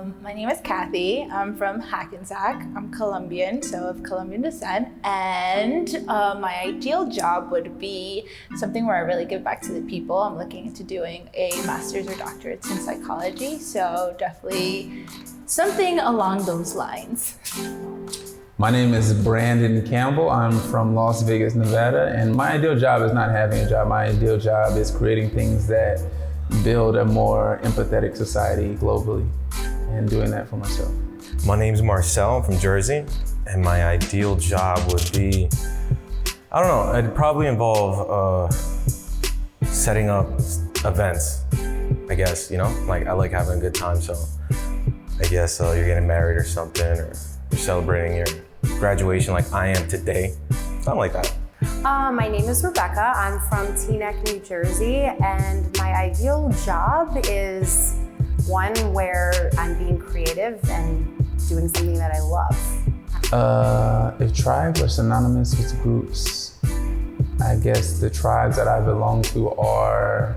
My name is Kathy. I'm from Hackensack. I'm Colombian, so of Colombian descent. And my ideal job would be something where I really give back to the people. I'm looking into doing a master's or doctorates in psychology, so definitely something along those lines. My name is Brandon Campbell. I'm from Las Vegas, Nevada, and my ideal job is not having a job. My ideal job is creating things that build a more empathetic society globally and doing that for myself. My name's Marcel, I'm from Jersey, and my ideal job would be, I don't know, it'd probably involve setting up events, I guess, you know? Like, I like having a good time, so I guess you're getting married or something, or you're celebrating your graduation like I am today, something like that. My name is Rebecca. I'm from Teaneck, New Jersey, and my ideal job is one where I'm being creative and doing something that I love. If tribes are synonymous with groups, I guess the tribes that I belong to are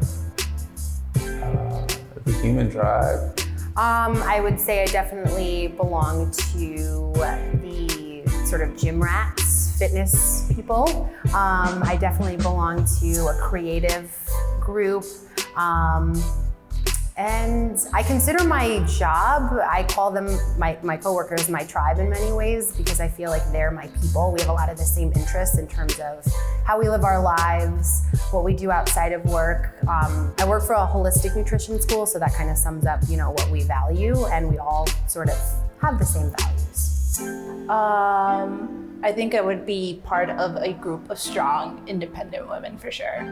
the human tribe. I would say I definitely belong to the sort of gym rats, fitness people. I definitely belong to a creative group. And I consider my job, I call them my coworkers, my tribe in many ways, because I feel like they're my people. We have a lot of the same interests in terms of how we live our lives, what we do outside of work. I work for a holistic nutrition school, so that kind of sums up, you know, what we value, and we all sort of have the same values. I think I would be part of a group of strong, independent women for sure.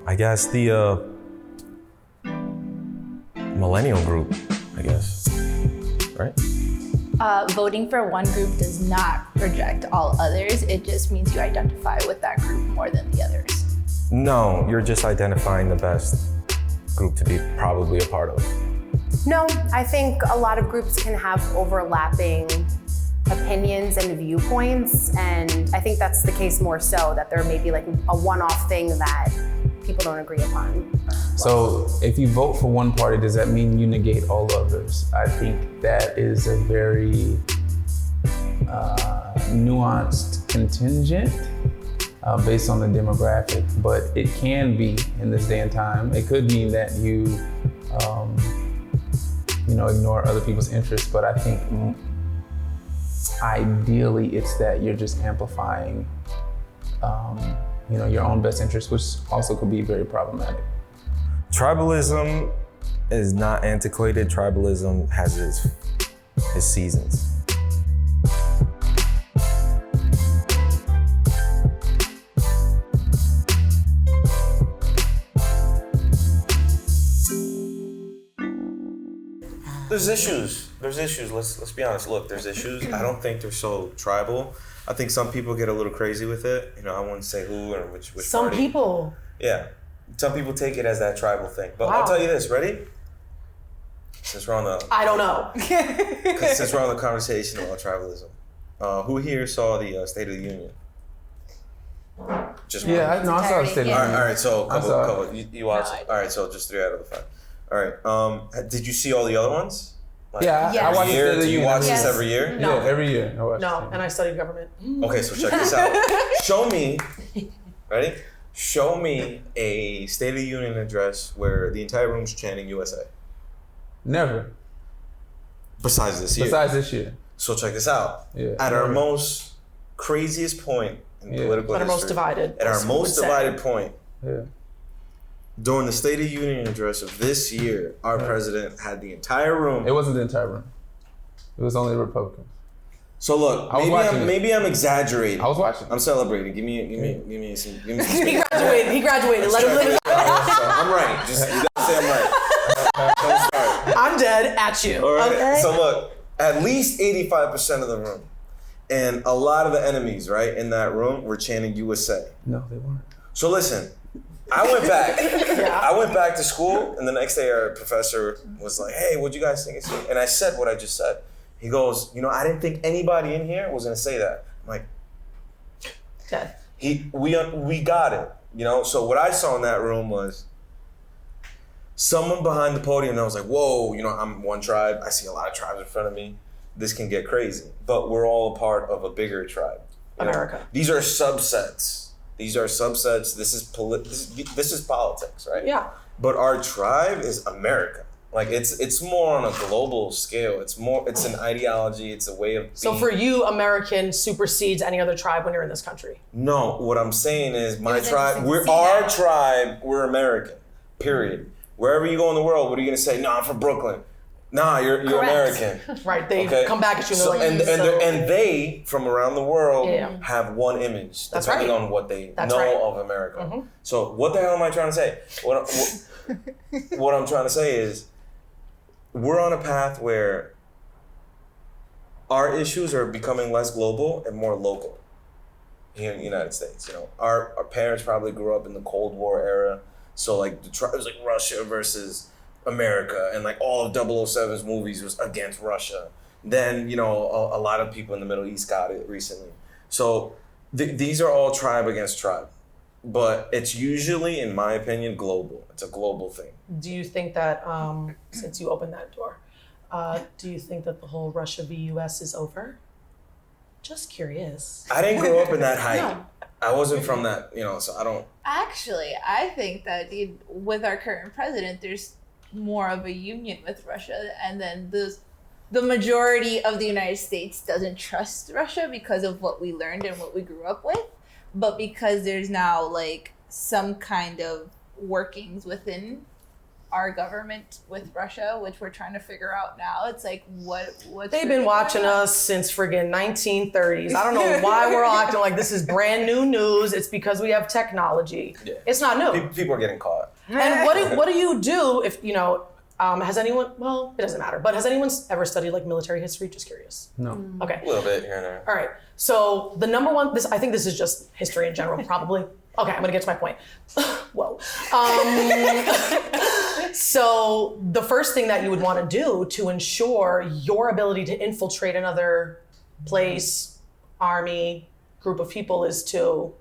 I guess the millennial group, I guess, right? Voting for one group does not reject all others. It just means you identify with that group more than the others. No, you're just identifying the best group to be probably a part of. No, I think a lot of groups can have overlapping opinions and viewpoints, and I think that's the case more so, that there may be like a one-off thing that people don't agree upon. So if you vote for one party, does that mean you negate all others? I think that is a very nuanced contingent based on the demographic, but it can be in this day and time. It could mean that you ignore other people's interests, but I think ideally it's that you're just amplifying your own best interest, which also could be very problematic. Tribalism is not antiquated. Tribalism has its seasons. There's issues. Let's be honest. Look, there's issues. I don't think they're so tribal. I think some people get a little crazy with it. You know, I wouldn't say who or which Some party. people. Yeah. Some people take it as that tribal thing. But Wow. I'll tell you this, ready? Since we're on the I don't know. since we're on the conversation about tribalism, who here saw the State of the Union? Just one. Yeah, I saw the State of the All Union. right. So I saw it. couple. You watched it. All right. So just 3 out of the 5. All right. Did you see all the other ones? Like, Yeah, Yes. I watch the State of the Do you Union. watch this Yes. every year? No. Yeah, every year. I watch No, it. and I studied government. Okay, so check this out. Show me, ready? Show me a State of the Union address where the entire room's chanting USA. Never. Besides this year. Besides this year. So check this out. Yeah. At our most craziest point in political At our history. most divided. At our as we most would say. divided point. Yeah. During the State of the Union address of this year, our president had the entire room. It wasn't the entire room. It was only the Republicans. So look, I was watching it. maybe I'm exaggerating. I was watching. I'm celebrating. Give me some. He graduated. Let him live his I'm right. Just you gotta say I'm right. Don't start. I'm dead at you. All right. Okay? So look, at least 85% of the room, and a lot of the enemies, right, in that room were chanting USA. No, they weren't. So listen, I went back. I went back to school, and the next day our professor was like, "Hey, what'd you guys think?" And I said what I just said. He goes, I didn't think anybody in here was gonna say that. I'm like, Dead. we got it. So what I saw in that room was someone behind the podium that was like, whoa, you know, I'm one tribe. I see a lot of tribes in front of me. This can get crazy. But we're all a part of a bigger tribe. America. These are subsets. This is politics, right? Yeah. But our tribe is America. Like it's more on a global scale. It's an ideology. It's a way of being. So for you, American supersedes any other tribe when you're in this country. No, what I'm saying is my was tribe. interesting to see Our that. tribe. We're American. Period. Wherever you go in the world, what are you gonna say? No, I'm from Brooklyn. Nah, you're American. Right. They Okay? come back at you and So, they're like, and they from around the world Yeah. have one image That's depending right. on what they That's know right. of America. So what the hell am I trying to say? What I'm trying to say is we're on a path where our issues are becoming less global and more local here in the United States. You know, our parents probably grew up in the Cold War era, so like it was like Russia versus America, and like all of 007's movies was against Russia. Then, you know, a lot of people in the Middle East got it recently. So these are all tribe against tribe, but it's usually, in my opinion, global. It's a global thing. do you think that, since you opened that door, do you think that the whole Russia v. US is over? Just curious. I didn't grow up in that height. No. I wasn't from that, you know, so I don't. Actually, I think that with our current president, there's more of a union with Russia, and then the majority of the United States doesn't trust Russia because of what we learned and what we grew up with, but because there's now like some kind of workings within our government with Russia, which we're trying to figure out now. It's like what's They've really been watching going on? us since friggin' 1930s. I don't know why we're all acting like this is brand new news. It's because we have technology. Yeah. It's not new. People are getting caught. And what do you do if, you know, has anyone, well, it doesn't matter, but has anyone ever studied like military history? Just curious. No. Okay. A little bit here and there. All right. So the number one, I think this is just history in general, probably. Okay, I'm gonna get to my point. Whoa. So the first thing that you would want to do to ensure your ability to infiltrate another place, army, group of people is to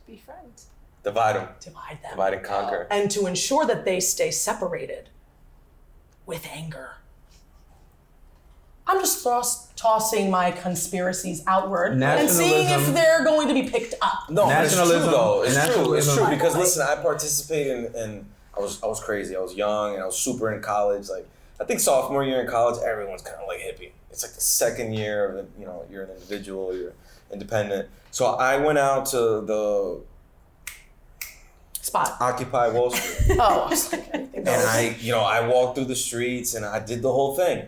Be friends. Divide them. divide them. Divide and conquer. And to ensure that they stay separated with anger. I'm just tossing my conspiracies outward and seeing if Nationalism. they're going to be picked up. No, it's true Nationalism- though. It's true. It's nationalism- true because listen, I participated in I was crazy. I was young and I was super in college. Like I think sophomore year in college, everyone's kind of like hippie. It's like the second year of it, you know, you're an individual, you're independent. So I went out to the Spot. Occupy Wall Street. Oh, I was like, anything And goes. I walked through the streets and I did the whole thing.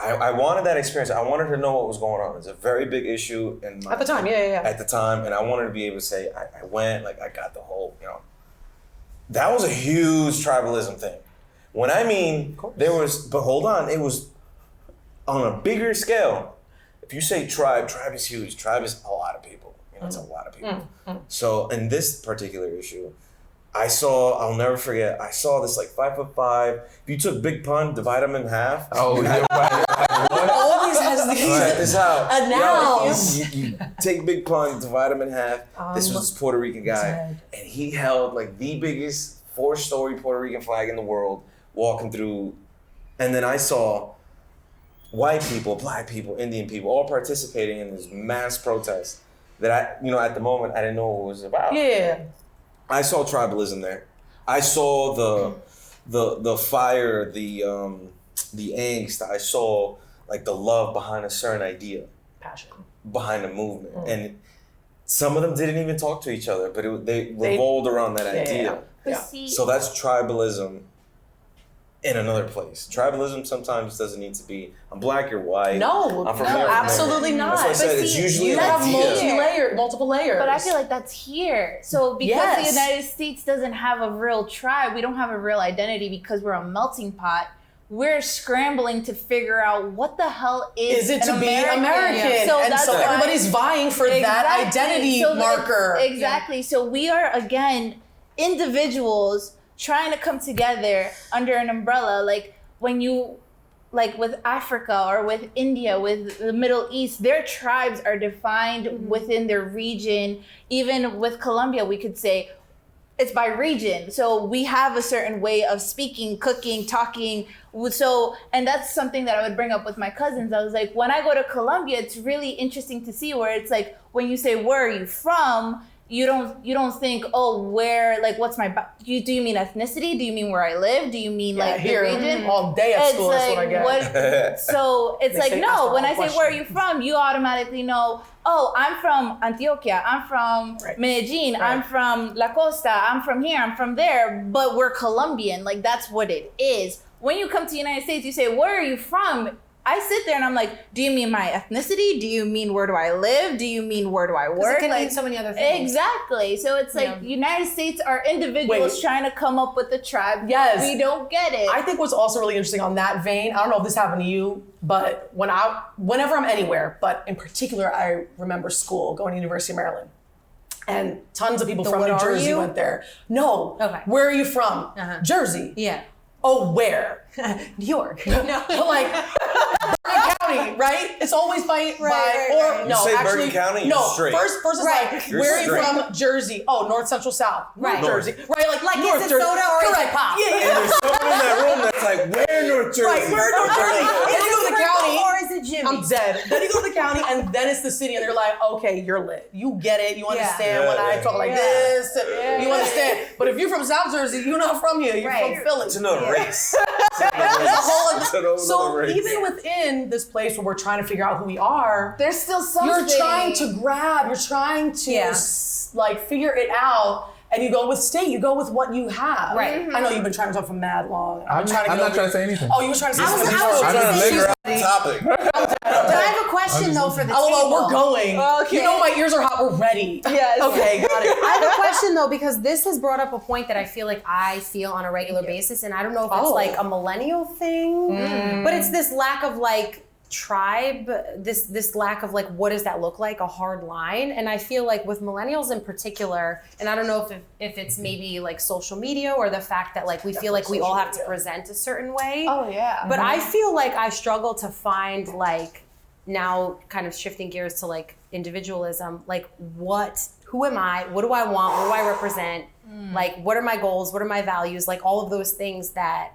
I wanted that experience. I wanted to know what was going on. It's a very big issue in my, At the time, yeah. at the time, and I wanted to be able to say I went, like I got the whole, you know. That was a huge tribalism thing. When I mean there was, but hold on, it was on a bigger scale. If you say tribe is huge. Tribe is a lot of people. You know, it's a lot of people. So in this particular issue, I'll never forget, I saw this like 5'5". If you took Big Pun, divide them in half. Oh, yeah, right. Always has these Check this out. annals. You take Big Pun, divide him in half. This was this Puerto Rican guy. dead. And he held like the biggest 4-story Puerto Rican flag in the world walking through. And then I saw white people, black people, Indian people, all participating in this mass protest that at the moment, I didn't know what it was about. Yeah. I saw tribalism there. I saw the fire, the angst. I saw like the love behind a certain idea, Passion. behind a movement, and some of them didn't even talk to each other, but they revolved around that idea. But Yeah. see, So that's tribalism in another place. Tribalism sometimes doesn't need to be I'm black, you're white. No, I'm from no, here, I'm from absolutely there. not. That's why I But said it's see, usually You an have idea. multiple layers. but I feel like that's here. So because Yes. the United States doesn't have a real tribe, we don't have a real identity because we're a melting pot. We're scrambling to figure out what the hell is it an to be American? So and that's so why- everybody's vying for that Exactly. identity So marker. Exactly. So we are again individuals trying to come together under an umbrella. Like when you, like with Africa or with India, with the Middle East, their tribes are defined within their region. Even with Colombia, we could say it's by region. So we have a certain way of speaking, cooking, talking. So, and that's something that I would bring up with my cousins. I was like, when I go to Colombia, it's really interesting to see where it's like, when you say, where are you from? You don't think, oh, where, like, what's my, do you mean ethnicity? Do you mean where I live? Do you mean like the region? All day at school, like, that's what I get. So it's They like, say, no, ask the when I wrong say, where are question. you from? You automatically know, oh, I'm from Antioquia, I'm from Medellin, I'm from La Costa, I'm from here, I'm from there, but we're Colombian. Like, that's what it is. When you come to the United States, you say, where are you from? I sit there and I'm like, do you mean my ethnicity? Do you mean where do I live? Do you mean where do I work? It can like, mean so many other things. Exactly. So it's like United States are individuals trying to come up with a tribe. Yes. We don't get it. I think what's also really interesting on that vein, I don't know if this happened to you, but whenever I'm anywhere, but in particular, I remember school, going to University of Maryland. And tons of people from what New are Jersey you? went there. No. Okay. Where are you from? Jersey. Yeah. Oh, where? New York. No. But like, Bergen County, right? It's always by You say Bergen County, you're straight. First is like, You're where are you straight. from? Jersey. Oh, North Central South. Right. North Jersey. Right, like North is it Jersey. soda or is it Correct. pop? Yeah, And yeah. there's someone in that room that's like, where North Jersey? Right, where North Jersey? Then you go to the county. Or is it Jimmy? I'm dead. Then you go to the county, and then it's the city, and they're like, okay, you're lit. You get it. You understand when I talk like this. You understand. But if you're from South Jersey, you're not from here. You're from Philly. It's another race. So even within this place where we're trying to figure out who we are, There's still something. you're trying to grab, you're trying to like figure it out, and you go with state, you go with what you have. Right. I know you've been trying to talk for mad long. I'm not trying to say anything. Oh, you were trying to say something. I'm trying to figure out the topic. But I have a question though for the Oh, table. we're going. Okay. You know my ears are hot. We're ready. Yes. Okay, got it. I have a question though, because this has brought up a point that I feel like I feel on a regular basis, and I don't know if it's like a millennial thing, but it's this lack of like tribe, this lack of like, what does that look like, a hard line. And I feel like with millennials in particular, and I don't know if it's maybe like social media or the fact that like we feel like we all have to present a certain way. Oh, yeah. But I feel like I struggle to find like, now kind of shifting gears to like individualism, like who am I? What do I want? What do I represent? Like, what are my goals? What are my values? Like all of those things that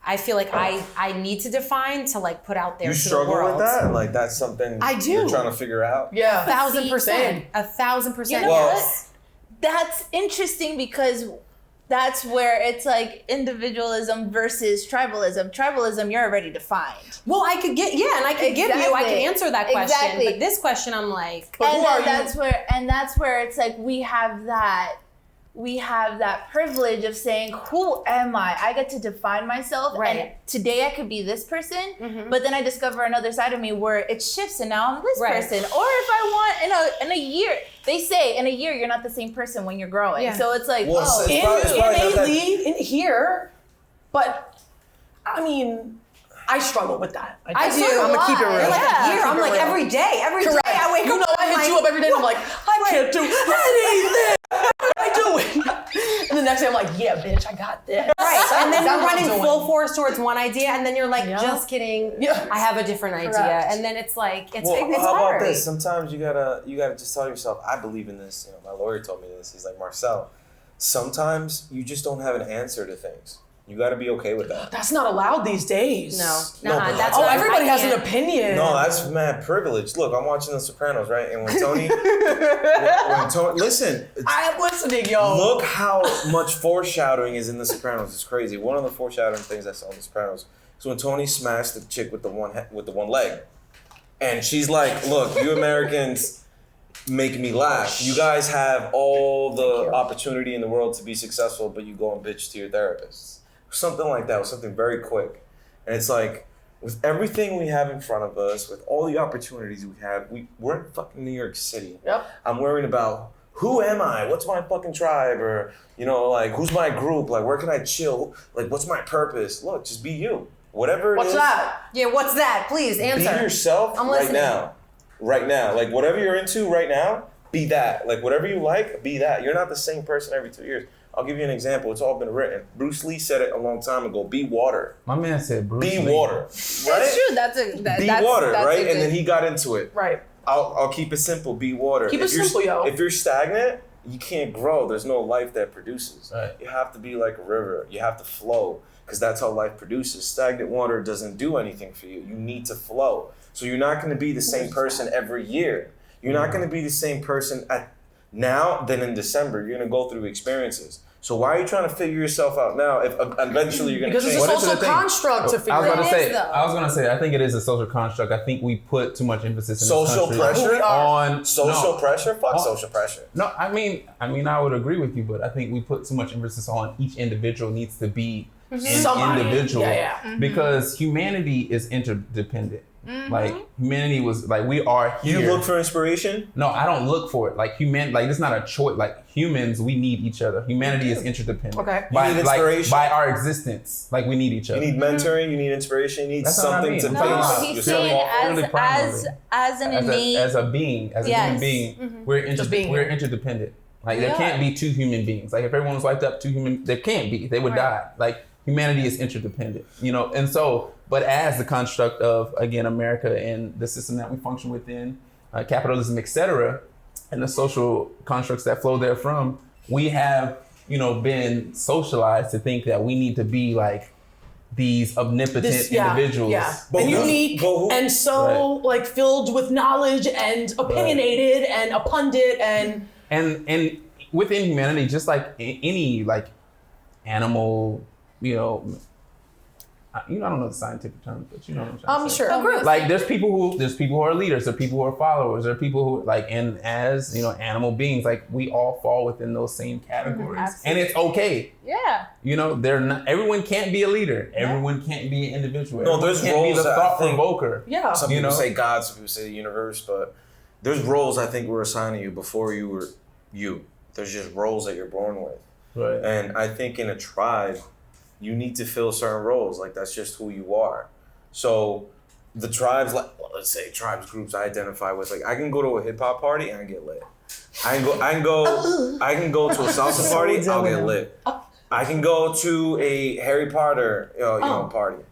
I feel like I need to define to like put out there You to the struggle world. with that? Like that's something I do. you're trying to figure out? Yeah. 1,000%. 1,000%. You know Well- what? That's interesting because that's where it's like individualism versus tribalism. Tribalism, you're already defined. Well, I could give you, I can Exactly. answer that question. Exactly. But this question, I'm like, But who are you? That's where it's like we have that privilege of saying, who am I? I get to define myself. Right. And today I could be this person, but then I discover another side of me where it shifts and now I'm this Right. person. Or if I want in a year, they say in a year you're not the same person when you're growing. Yeah. So it's like, Well, oh, it's probably not that- Innately in here, but I mean, I struggle with that. I do. I'm gonna keep it real. You're like Yeah. a year. I'm Keep it like real. every day Correct. I wake You up. know, I I'm hit you up every day and I'm like, I can't do anything. What am I doing? And the next day I'm like, yeah, bitch, I got this. Right, and then That's you're what I'm running doing. full force towards one idea, and then you're like, Yeah. just kidding. Yeah. I have a different idea, Correct. and then it's like, it's Well, it's how hard. about this? Sometimes you gotta just tell yourself, I believe in this. You know, my lawyer told me this. He's like, Marcel, sometimes you just don't have an answer to things. You gotta be okay with that. That's not allowed these days. No, No, but that's Oh, what everybody I has an can't. opinion. No, that's mad privilege. Look, I'm watching The Sopranos, right? And when Tony, when Tony, listen, I am listening, yo. look how much foreshadowing is in The Sopranos. It's crazy. One of the foreshadowing things I saw in The Sopranos is when Tony smashed the chick with the one leg, and she's like, "Look, you Americans make me laugh. You guys have all the opportunity in the world to be successful, but you go and bitch to your therapists." Something like that was something very quick, and it's like with everything we have in front of us, with all the opportunities we have, we're in fucking New York City. Yep. I'm worrying about who am I? What's my fucking tribe? Or, you know, like, who's my group? Like, where can I chill? Like, what's my purpose? Look, just be you. Whatever it is. What's that? Yeah, what's that? Please answer. Be yourself I'm right listening. now. Right now. Like, whatever you're into right now, be that. Like, whatever you like, be that. You're not the same person every 2 years. I'll give you an example. It's all been written. Bruce Lee said it a long time ago. Be water. My man said Bruce Be Lee. water. Right? It's true. Be water, right? And then he got into it. Right. I'll keep it simple. Be water. Keep If it you're- simple, yo. If you're stagnant, you can't grow. There's no life that produces. Right. You have to be like a river. You have to flow, because that's how life produces. Stagnant water doesn't do anything for you. You need to flow. So you're not going to be the same person every year. You're not going to be the same person now than in December. You're going to go through experiences. So why are you trying to figure yourself out now if eventually you're going to change? Because it's a social construct to figure out. I was going to say, I think it is a social construct. I think we put too much emphasis in social this country pressure on social pressure. Fuck social pressure. No, I mean, I would agree with you, but I think we put too much emphasis on each individual needs to be an individual, because humanity is interdependent. Like humanity was like, we are here. You look for inspiration? No, I don't look for it. Like it's not a choice. Like humans, we need each other. Humanity is interdependent. Okay. By, You need inspiration? by our existence, like we need each other. You need mentoring, you need inspiration, you need That's what I something mean. to No, base he's yourself saying off. as an innate, as a being, as a human being, we're interdependent. Like there can't be two human beings. Like if everyone was wiped up, there can't be. They would die. Like humanity is interdependent, and so. But as the construct of, again, America and the system that we function within, capitalism, etc., and the social constructs that flow therefrom, we have, been socialized to think that we need to be like these omnipotent individuals. Yeah. And unique and so like filled with knowledge and opinionated and a pundit and within humanity, just like any like animal, I don't know the scientific term, but you know what I'm trying to say. Sure. Like there's people who are leaders, there are people who are followers, there are people who like, and as animal beings, like we all fall within those same categories, and it's okay. Yeah. They're not. Everyone can't be a leader. Everyone can't be an individual. No, there's can't roles be the that thought I think, provoker. Yeah. Some people say God, some people say the universe, but there's roles I think we're assigning you before you were you. There's just roles that you're born with. Right. And I think in a tribe, you need to fill certain roles. Like that's just who you are. So the tribes, let's say tribes, groups I identify with, like I can go to a hip hop party and I get lit. I can go to a salsa party, I'll get lit. I can go to a Harry Potter, party.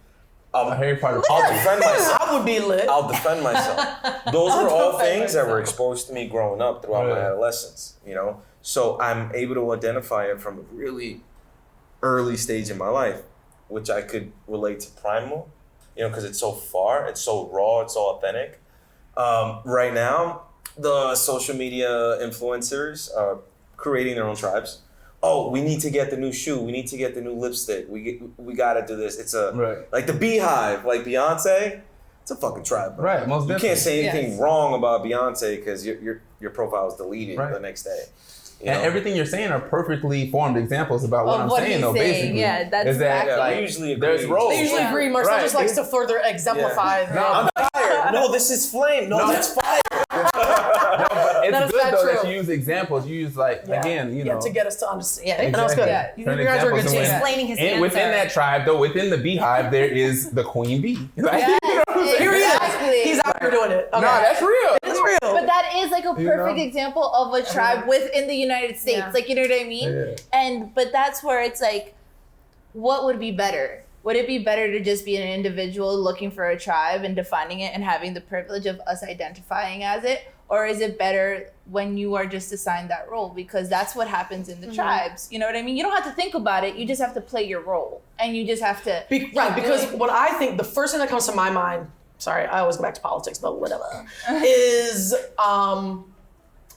A Harry Potter I'll defend myself. I would be lit. I'll defend myself. Those were all things that were exposed to me growing up throughout my adolescence, So I'm able to identify it from a really early stage in my life, which I could relate to primal, because it's so far, it's so raw, it's so authentic. Right now, the social media influencers are creating their own tribes. Oh, we need to get the new shoe. We need to get the new lipstick. We got to do this. It's like the Beehive, like Beyonce. It's a fucking tribe, bro. Right, most You definitely. can't say anything wrong about Beyonce because your profile is deleted the next day. And everything you're saying are perfectly formed examples about what I'm saying, though, basically. Yeah, that's is that, exactly. like, we usually agree. there's roles. They usually agree. Marcel just likes to further exemplify. I'm fire. No, this is flame. No, that's fire. It's good though that you use examples. You use again, to get us to understand. Yeah, exactly. that was good. Yeah. You guys were a good team. Explaining his answer. Within that tribe, though, within the beehive, there is the queen bee. Yes, Here he is. exactly. He's out here doing it. Okay. No, that's real. It's real. But that is like a perfect example of a tribe within the United States. Yeah. Like, you know what I mean? Yeah. But that's where it's like, what would be better? Would it be better to just be an individual looking for a tribe and defining it and having the privilege of us identifying as it? Or is it better when you are just assigned that role? Because that's what happens in the tribes. You know what I mean? You don't have to think about it. You just have to play your role. And you just have to... Because what I think, the first thing that comes to my mind, sorry, I always go back to politics, but whatever, is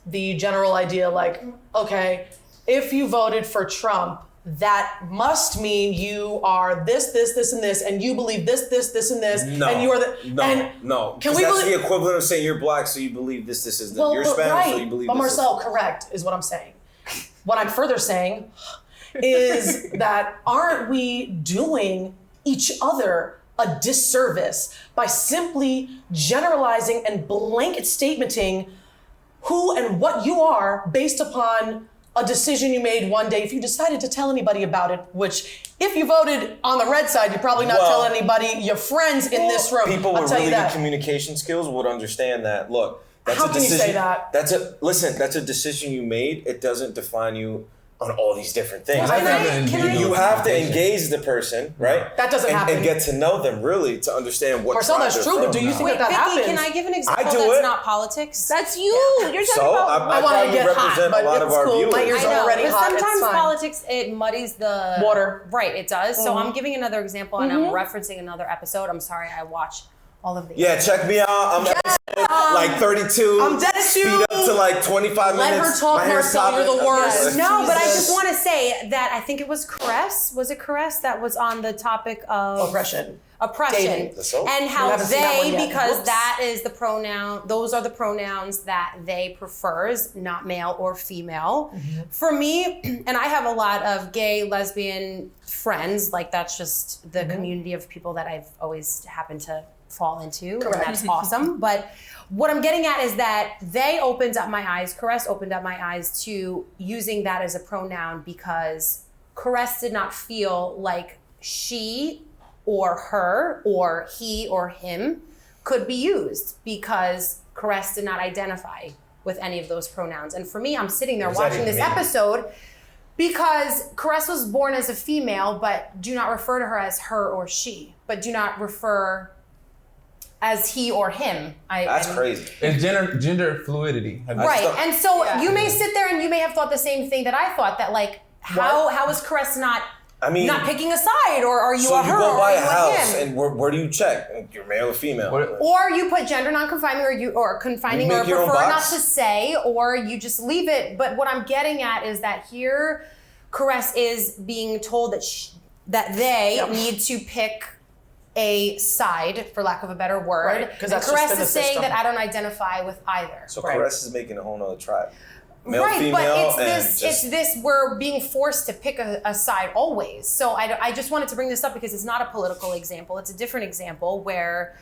the general idea like, okay, if you voted for Trump, that must mean you are this, and this, and you believe this, and this, and you are the... No. Can we that's believe... the equivalent of saying you're black, so you believe this, and this. Well, you're Spanish, right. so you believe but this. Marcel, correct, is what I'm saying. What I'm further saying is that aren't we doing each other a disservice by simply generalizing and blanket statementing who and what you are based upon a decision you made one day? If you decided to tell anybody about it, which if you voted on the red side, you're probably not telling anybody, your friends in this room. People I'll with tell really you good that. communication skills would understand that. Look, that's How a can you decision. say that? That's a decision you made. It doesn't define you on all these different things. Can You have to engage the person, right? That doesn't happen. And get to know them really to understand what. Marcel, tribe that's they're true, but from. do you think Wait, that Vicky, happens? can I give an example do that's it. not politics? That's you. You're talking So about. I I want probably to get hot, represent but a lot it's of our cool. viewers. My ears I are know, already but hot. sometimes It's fine. politics, it muddies the Water. Right, it does. So I'm giving another example, and I'm referencing another episode. I'm sorry, I watched all of the. Yeah, check me out. I'm like 32. I'm dead at Speed you. up to like 25 Let minutes. her talk, My hair's Marcel, you're popping. the worst. No, but I Jesus. just want to say that I think it was Caress. Was it Caress that was on the topic of Oppression. Oppression, Dating. and how We haven't seen that one they, yet. because Whoops. that is the pronoun. Those are the pronouns that they prefers, not male or female. For me, and I have a lot of gay, lesbian friends. Like that's just the community of people that I've always happened to fall into, Correct. and that's awesome. But what I'm getting at is that they opened up my eyes. Caress opened up my eyes to using that as a pronoun because Caress did not feel like she or her or he or him could be used because Caress did not identify with any of those pronouns. And for me, I'm sitting there What does that watching this even mean? episode because Caress was born as a female, but do not refer to her as her or she, but do not refer as he or him. That's crazy. It's gender fluidity. Right, stuff. and so Yeah. you may sit there and you may have thought the same thing that I thought, that like, how is Caress not picking a side, or are you So a you her, go or by are a you a house, him? and where do you check? You're male or female? Or you put gender non-confining, or confining, You or make your own prefer not box. to say, or you just leave it. But what I'm getting at is that here, Caress is being told that they need to pick a side, for lack of a better word. Right, 'cause that's and just Caress been the is saying system. that I don't identify with either. So Right. Caress is making a whole nother tribe. Male, Right, female, but it's and this, just, it's this, we're being forced to pick a side always. So I just wanted to bring this up because it's not a political example. It's a different example where,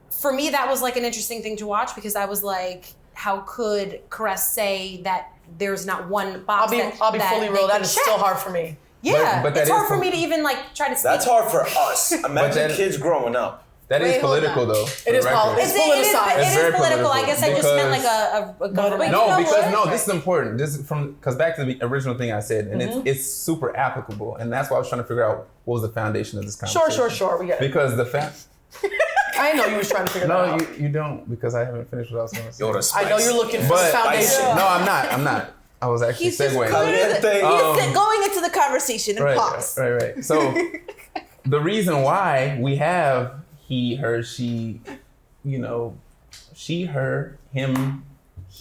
for me, that was like an interesting thing to watch because I was like, how could Caress say that there's not one box I'll be that fully they real. That can is check? still hard for me. Yeah, But that it's is hard for me to even like try to speak. that's hard for us. Imagine that- kids growing up. That is Wait, hold political on. though. It is politics. It is It's very political. I political guess I just meant like because- a government. No, You know because what? this is important. This is because back to the original thing I said, and it's super applicable, and that's why I was trying to figure out what was the foundation of this conversation. Sure. We get it. Because I know you was trying to figure that no, out. you don't, because I haven't finished what I was going to say. Yo, the I spice. know you're looking for But the foundation. no, I'm not. I was actually He's just segueing. Caliente. going into the conversation and pause. Right. So the reason why we have he, her, she, she, her, him,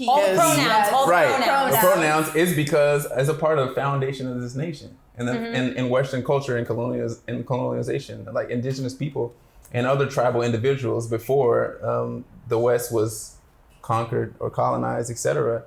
all the Yes. pronouns, all the right, pronouns. the pronouns is because as a part of the foundation of this nation and in Western culture and colonialization, like indigenous people and other tribal individuals before the West was conquered or colonized, etc.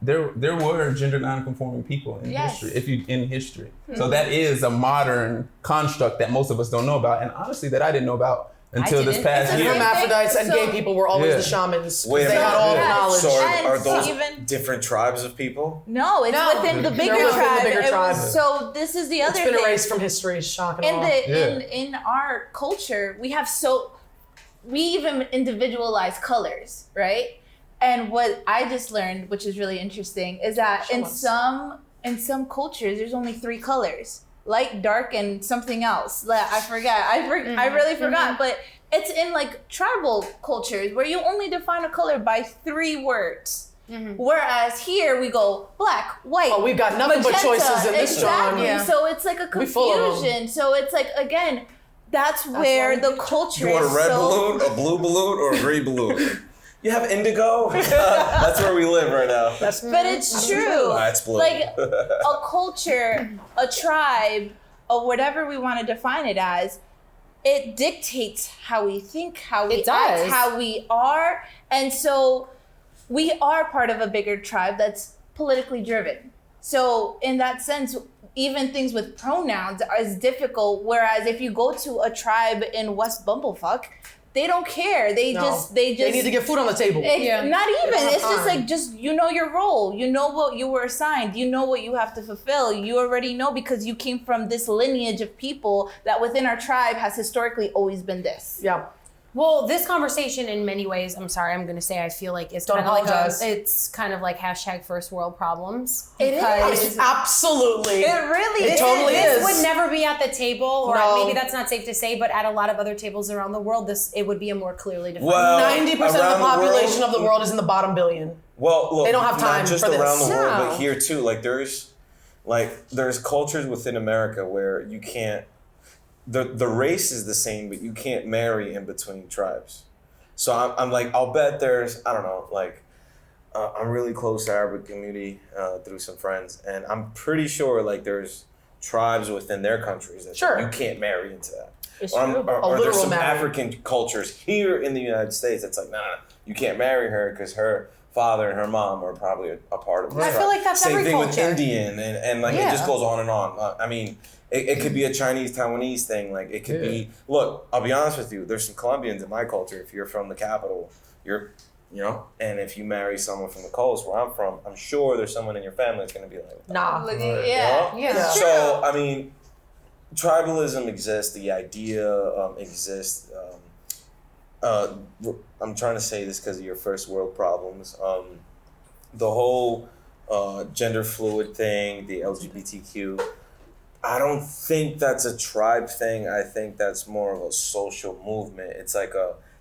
There were gender non-conforming people in Yes. history. So that is a modern construct that most of us don't know about, and honestly, that I didn't know about until this didn't. past It's a year. Hermaphrodites and So- gay people were always Yeah. the shamans. Wait a They minute. had all the Yeah. knowledge. So And are those even- different tribes of people? No, it's No. within the They're bigger within the tribe. bigger It tribe. was- so this is the other It's been thing. erased from history. Shocking. in Yeah. in our culture, we even individualize colors, right? And what I just learned, which is really interesting, is that Show in us. some cultures, there's only 3 colors: light, dark, and something else. Like, I forgot. I really forgot. But it's in like tribal cultures where you only define a color by 3 words. Whereas here we go black, white. Oh, we've got nothing but magenta. choices in this Exactly. genre. Yeah. So it's like a We full of 'em. confusion. So it's like, again, that's where the culture You want a is red so balloon, a blue balloon, or a green balloon? You have indigo? That's where we live right now. But it's true. That's blue. Like a culture, a tribe, or whatever we want to define it as, it dictates how we think, how we It act, does. how we are. And so we are part of a bigger tribe that's politically driven. So in that sense, even things with pronouns is difficult. Whereas if you go to a tribe in West Bumblefuck, they don't care. They just They need to get food on the table. Not even. don't have It's just time. like, just, you know your role. You know what you were assigned. You know what you have to fulfill. You already know because you came from this lineage of people that within our tribe has historically always been this. Yeah. Well, this conversation in many ways, I'm sorry, I'm going to say I feel like it's Don't kind of like apologize. it's kind of like hashtag first world problems. It because is. Absolutely. It really It is. totally this is. would never be at the table, or No. maybe that's not safe to say, but at a lot of other tables around the world, it would be a more clearly defined. Well, 90% of the around the population world- of the world is in the bottom billion. Well, look, They don't have time not just for this. around the world, No. but here too. There's cultures within America where you can't. The race is the same, but you can't marry in between tribes. So I'm like, I'll bet there's, I don't know, I'm really close to Arabic community through some friends, and I'm pretty sure there's tribes within their countries that Sure. you can't marry into that. It's Or, true. or A there's literal some marriage. African cultures here in the United States that's like, nah, you can't marry her because her father and her mom are probably a part of this I tribe. feel like that's Same every thing with culture. Indian, and it Yeah. just goes on and on. I mean, it could be a Chinese, Taiwanese thing. It could be, look, I'll be honest with you, there's some Colombians in my culture. If you're from the capital, and if you marry someone from the coast where I'm from, I'm sure there's someone in your family that's going to be like, Nah. Look, you yeah. know? Yeah. So, I mean, tribalism exists, the idea exists. I'm trying to say this because of your first world problems. The whole gender fluid thing, the LGBTQ, I don't think that's a tribe thing. I think that's more of a social movement. It's like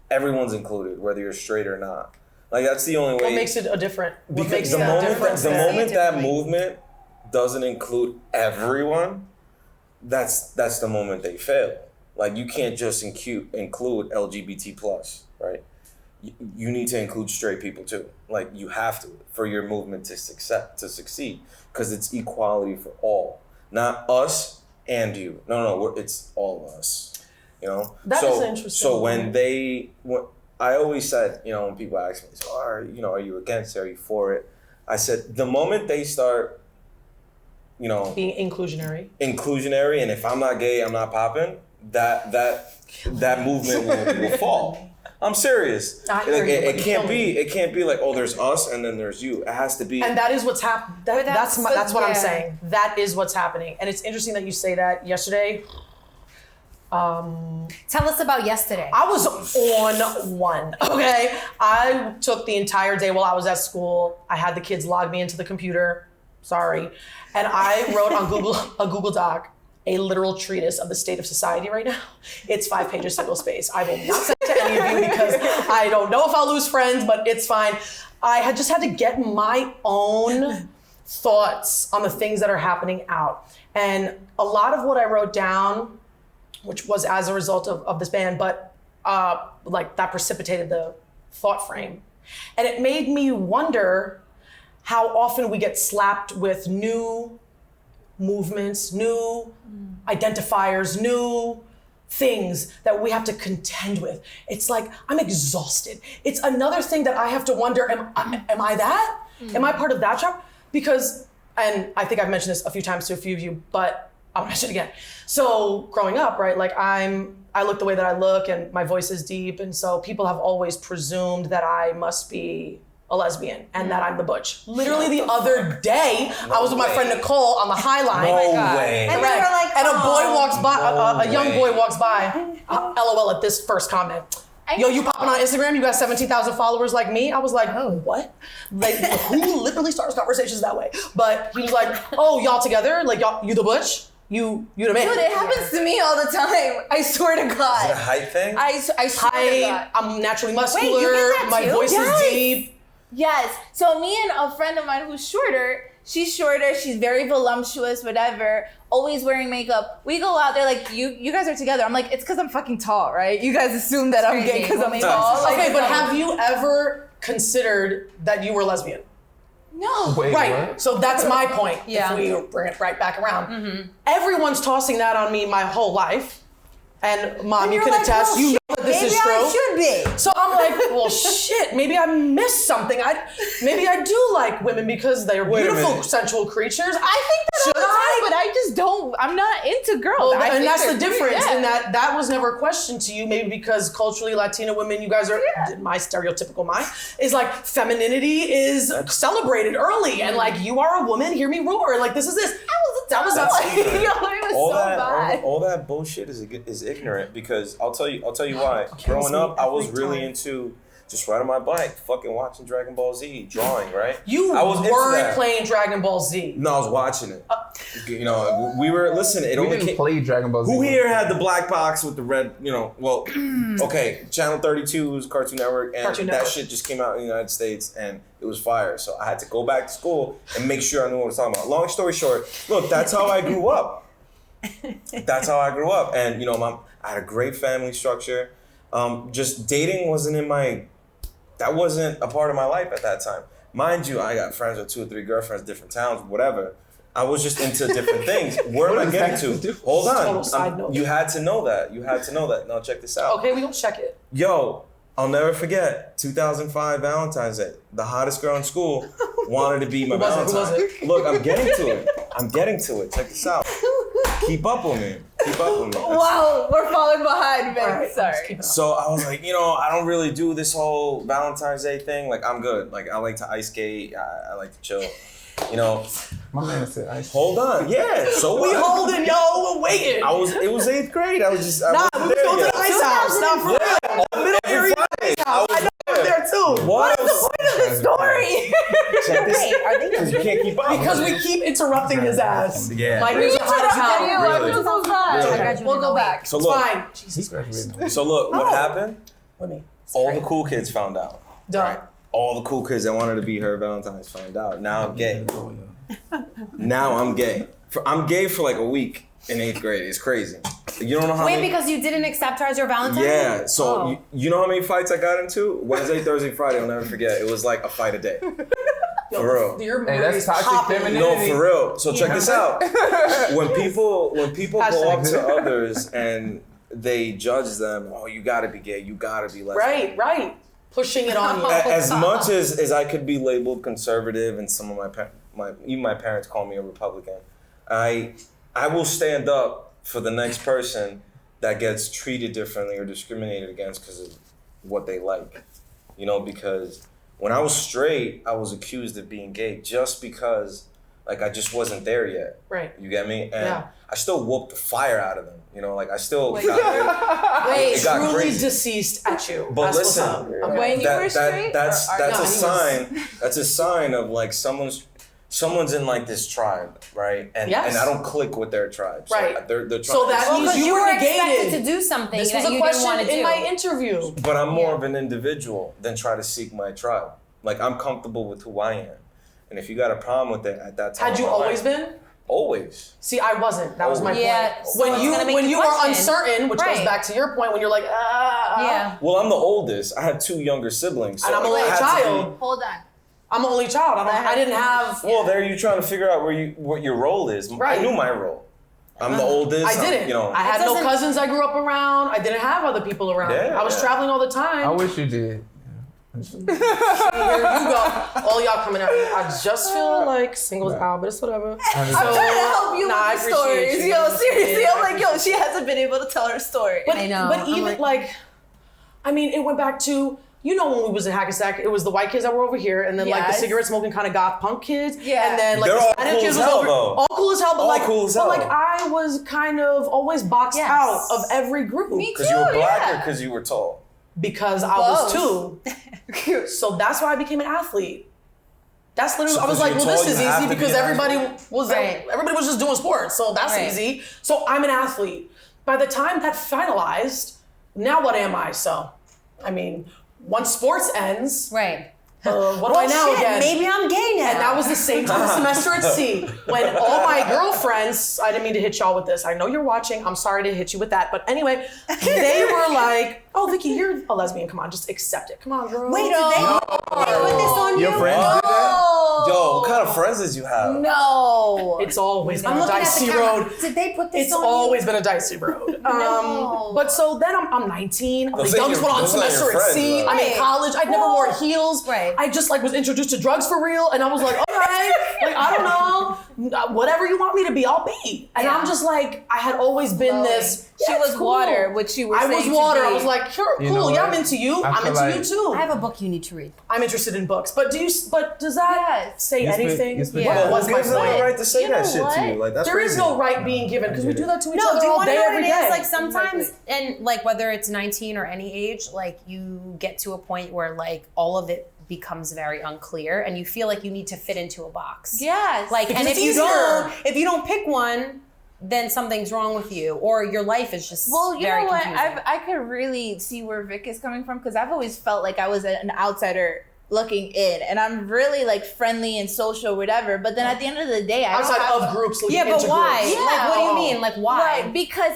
everyone's included, whether you're straight or not. That's the only way. What makes it a different? What Because makes the that moment difference? the there? moment that movement doesn't include everyone, that's the moment they fail. You can't just include LGBT plus, right? You need to include straight people too. You have to for your movement to succeed, because it's equality for all, not us and you. No, it's all of us. That is interesting. So when I always said, when people ask me, so are you against it? Are you for it? I said, the moment they start, being inclusionary. and if I'm not gay, I'm not popping, that movement will fall. I'm serious. I hear you, but It you can't kill be. me. It can't be oh, there's us and then there's you. It has to be. And that is what's happening. That's what I'm yeah. saying. That is what's happening. And it's interesting that you say that. Yesterday, Tell us about yesterday. I was on one, okay? I took the entire day while I was at school. I had the kids log me into the computer. Sorry. And I wrote on a Google Doc a literal treatise of the state of society right now. It's 5 pages, single space. I will not send it to any of you because I don't know if I'll lose friends, but it's fine. I had just had to get my own thoughts on the things that are happening out. And a lot of what I wrote down, which was as a result of this ban, but that precipitated the thought frame. And it made me wonder how often we get slapped with new movements, new identifiers, new things that we have to contend with. It's like, I'm exhausted. It's another thing that I have to wonder, am I that? Am I part of that tribe? Because, and I think I've mentioned this a few times to a few of you, but I'll mention it again. So growing up, right, I look the way that I look and my voice is deep. And so people have always presumed that I must be a lesbian and that I'm the butch. Literally the other day, I was with my friend Nicole on the High Line. No way. And they were like, And a boy walks by, No a young way. boy walks by, LOL at this first comment. Yo, you popping on Instagram? You got 17,000 followers like me? I was like, oh, what? Who literally starts conversations that way? But he was like, oh, y'all together? Y'all, you the butch? You the man? Dude, it happens to me all the time. I swear to Is it a God. height thing? I swear to God. I'm naturally muscular. Wait, you get that My too? voice Yes. is deep. Yes. So me and a friend of mine who's shorter, she's very voluptuous, whatever, always wearing makeup. We go out there you guys are together. I'm like, it's because I'm fucking tall, right? You guys assume that I'm gay because I'm tall. Okay, but have you ever considered that you were lesbian? No. Wait, Right. what? So that's my point. Yeah. If we bring it right back around. Everyone's tossing that on me my whole life. And Mom, you you're can like, attest, well, you know that this is true. I should be. So I'm like, well, shit, maybe I missed something. Maybe I do like women because they're Wait a beautiful, minute. sensual creatures. I think that Should all the time, I? but I just don't. I'm not into girls. Well, I and think that's they're the difference yeah. in that was never a question to you, maybe because culturally Latina women, you guys are, my stereotypical mind, is femininity is celebrated early and you are a woman, hear me roar, this is this. I was That was all so bad. all that bullshit is ignorant because I'll tell you why. Growing up, I was really into just riding my bike, fucking watching Dragon Ball Z, drawing, right? I was weren't playing Dragon Ball Z. No, I was watching it. You know, we were listening. We didn't play Dragon Ball Z. Who here had the black box with the red? You know, well, okay, Channel 32 was Cartoon Network, and that shit just came out in the United States, and it was fire. So I had to go back to school and make sure I knew what I was talking about. Long story short, look, that's how I grew up. That's how I grew up, and you know, I had a great family structure. Just dating that wasn't a part of my life at that time. Mind you, I got friends with 2 or 3 girlfriends, different towns, whatever. I was just into different things. Where am I getting to? Hold on. You had to know that. Now check this out. Okay, we gonna check it. Yo, I'll never forget 2005 Valentine's Day. The hottest girl in school wanted to be my Valentine. Who was it? Look, I'm getting to it. Check this out. Keep up with me. Wow, we're falling behind, man. Right, Sorry. So I was like, you know, I don't really do this whole Valentine's Day thing. Like, I'm good. Like, I like to ice skate. I like to chill. You know. My man said ice. Hold on. Yeah. So We holding, yo. We're waiting. It was 8th grade. I was just. we was going to the ice house. Not for real. Middle area ice house. I know you were there too. What is the point of the story? Check this. Because you can't keep up. Because we keep interrupting his ass. Yeah. Like he's a hot hell. Really? I feel so bad. We'll go back. So It's look. fine. Jesus. So look. What happened? Let me. All the cool kids found out. Done. All the cool kids that wanted to be her Valentine's found out. Now I'm gay. Now I'm gay. I'm gay for like a week in 8th grade. It's crazy. You don't know how Wait, many... because you didn't accept her as your Valentine? Yeah. So you know how many fights I got into? Wednesday, Thursday, Friday. I'll never forget. It was like a fight a day. For real. Hey, that's toxic femininity. No, for real. So check this out. When people go up to others and they judge them, oh, you gotta be gay, you gotta be lesbian. Right. Pushing it on you. As much as I could be labeled conservative, and some of even my parents call me a Republican, I will stand up for the next person that gets treated differently or discriminated against because of what they like. You know, because when I was straight, I was accused of being gay just because, like, I just wasn't there yet. Right. You get me? And Yeah. I still whooped the fire out of them. You know, like I still it got truly crazy. deceased at you. But that's listen, what's up. Okay. When you were straight? that's or a sign. That's a sign of like someone's in like this tribe, right? And Yes. and I don't click with their tribe. So Right. They're trying. So that means Because you were expected negated to do something This that was a you didn't want question to do. in my interview. But I'm more of an individual than try to seek my tribe. Like I'm comfortable with who I am, and if you got a problem with it at that time, Had you always been? Always. See, I wasn't. That was my Yeah, point. so it's gonna make When you you are question. uncertain, which goes Right. back to your point, when you're like, Yeah. Well, I'm the oldest. I had 2 younger siblings, so And I'm only I a had to child. Hold on. I'm an only child. I didn't have. Well, there you trying to figure out what your role is. Right. I knew my role. I'm the oldest. I didn't. You know. I had It no doesn't- cousins I grew up around. I didn't have other people around. Yeah, I was yeah. traveling all the time. I wish you did. Here you go. All y'all coming at me. I just feel like singles out, but it's whatever. I'm trying to help you I with the appreciate stories. you. Yo, seriously, I'm like, yo, she hasn't been able to tell her story. But, I know. But I'm even like, I mean, it went back to, you know, when we was in Hackensack, it was the white kids that were over here, and then like the Yes. cigarette smoking kind of goth punk kids, Yeah. and then like They're the all Hispanic cool kids as was hell, over, though. all cool as hell, but All like, cool as but hell. like I was kind of always boxed Yes. out of every group. Me Because you were too, black yeah. or because you were tall? Because I was Both. too. So that's why I became an athlete. That's literally. So I was 'cause like, you're well, tall, this is you have easy to be because an everybody was Right. everybody was just doing sports, so that's Right. easy. So I'm an athlete. By the time that finalized, now what am I? So, I mean, once sports ends, Right. what do I now Shit, again? maybe I'm gay now. And that was the same time semester at C when all my girlfriends, I didn't mean to hit y'all with this. I know you're watching. I'm sorry to hit you with that. But anyway, they were like, oh, Vicky, you're a lesbian. Come on, just accept it. Come on, girl. Wait, did they put this on Your you? friends did that? Yo, what kind of friends did you have? No. It's always been I'm a looking at the dicey camera. road. Did they put this It's on always been a dicey road. No. But so then I'm 19. I'm Those the ain't youngest your- one on those ain't your semester at friends, C. though. I'm in Right. college. I'd never Well, worn heels. right. I just like was introduced to drugs for real. And I was like, oh right. Like, I don't know. Whatever you want me to be, I'll be. And I'm just like, I had always been this. She was cool. water, which you were saying. I was water. To be. I was like, sure, You know cool. what? Yeah, I'm into you. I'm into like- you too. I have a book you need to read. I'm interested in books. But does that say anything? Yeah. What's my Who's the point? right to say You that know shit what? to you? Like, that's There is crazy. no right being given because we do that to each No, other do you all want to day, know what every it is? day. Like sometimes, and like whether it's 19 or any age, like you get to a point where like all of it becomes very unclear, and you feel like you need to fit into a box. Yes. Like, Because and it's if easier. you don't pick one, then something's wrong with you, or your life is just Well, you very know what? confusing. I could really see where Vic is coming from because I've always felt like I was an outsider looking in, and I'm really like friendly and social, whatever. But then at the end of the day, I don't Outside have, of groups, looking Yeah, but into why? groups. Like, what do you mean? Like, why? Right, because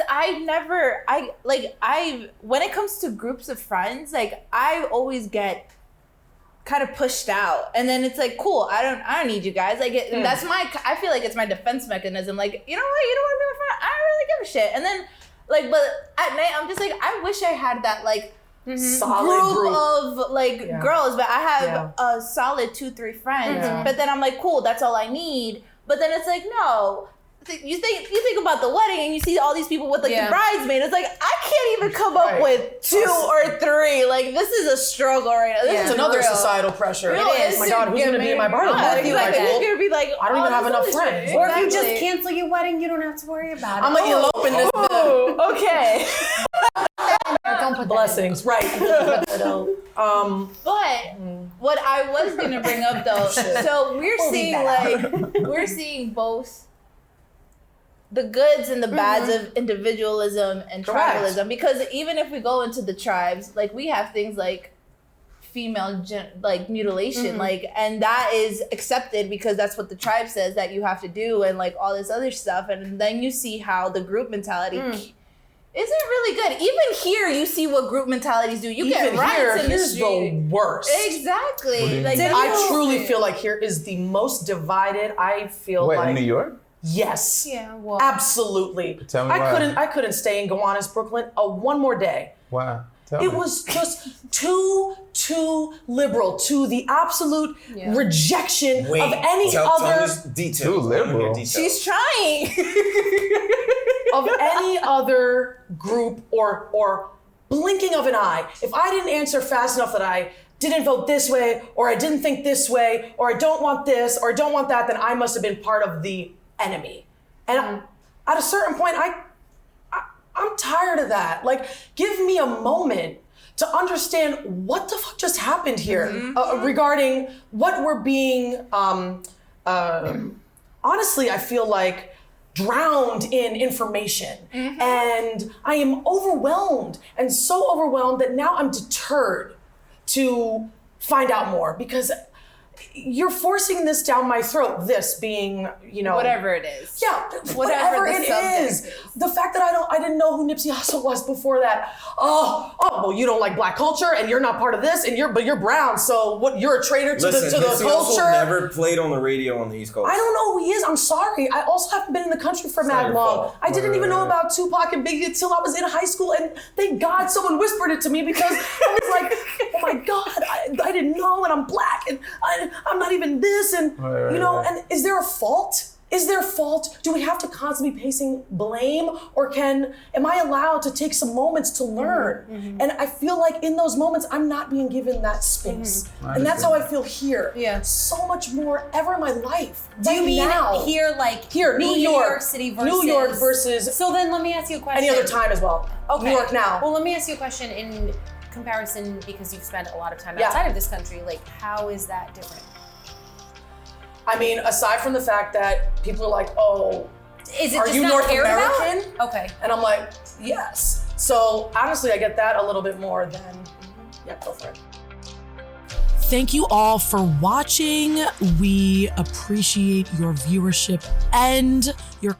when it comes to groups of friends, like I always get kind of pushed out, and then it's like, cool, I don't need you guys. Like that's I feel like it's my defense mechanism. Like, you know what, you don't want to be my friend, I don't really give a shit. And then like, but at night I'm just like, I wish I had that like Solid group. of like girls, but I have a solid 2-3 friends. But then I'm like, cool, that's all I need. But then it's like, no. You think about the wedding and you see all these people with like the bridesmaid. It's like I can't even come up with 2 or 3 Like this is a struggle right now. This It's is another real. societal pressure. Real Oh my God, who's gonna be in my bridal Yeah, party? exactly. Like, You're gonna be like, I don't even have this enough other friends. shit. Or if you just Exactly. cancel your wedding, you don't have to worry about it. I'm gonna elope in this. Oh, okay. Don't put Blessings, right? But what I was gonna bring up though, so we're seeing both the goods and the bads of individualism and Correct. tribalism. Because even if we go into the tribes, like we have things like female like mutilation, like, and that is accepted because that's what the tribe says that you have to do, and like all this other stuff. And then you see how the group mentality isn't really good. Even here, you see what group mentalities do. You get Even riots here, in the here's street. the worst. Exactly. Like I truly feel like here is the most divided. I feel What, like in New York? yes, Yeah, well, absolutely. Tell me why. I couldn't stay in Gowanus, Brooklyn, one more day. Why? Tell It me. was just too liberal, to the absolute rejection Wait, of any tell other us details. Too liberal. she's trying. of any other group or blinking of an eye. If I didn't answer fast enough that I didn't vote this way, or I didn't think this way, or I don't want this, or I don't want that, then I must have been part of the enemy. And at a certain point, I'm tired of that. Like, give me a moment to understand what the fuck just happened here regarding what we're being, honestly, I feel like drowned in information. And I am overwhelmed, and so overwhelmed that now I'm deterred to find out more, because you're forcing this down my throat, this being, Whatever it is. yeah, Whatever whatever the it subject is. is. The fact that I didn't know who Nipsey Hussle was before that. Oh, well, you don't like black culture, and you're not part of this, but you're brown, so what? You're a traitor to Listen, the Nipsey Hussle culture. never played on the radio on the East Coast. I don't know who he is. I'm sorry. I also haven't been in the country for not mad your long. fault. I didn't even know about Tupac and Biggie until I was in high school, and thank God someone whispered it to me, because I was like, oh my God, I didn't know, and I'm black, and I'm not even this, and Right. and is there a fault? Is there fault? Do we have to constantly be placing blame, or am I allowed to take some moments to learn? And I feel like in those moments, I'm not being given that space. And that's how I feel here. Yeah. So much more ever in my life. do you Right mean now. here, like Here, New York. City versus New York versus So then let me ask you a question. any other time as well. Okay. New York now. Well, let me ask you a question in comparison, because you've spent a lot of time Yeah. outside of this country. Like, how is that different? I mean, aside from the fact that people are like, oh, Is it are just you not North cared about? American? Okay. And I'm like, yes. So honestly, I get that a little bit more than, yeah, go for it. Thank you all for watching. We appreciate your viewership and your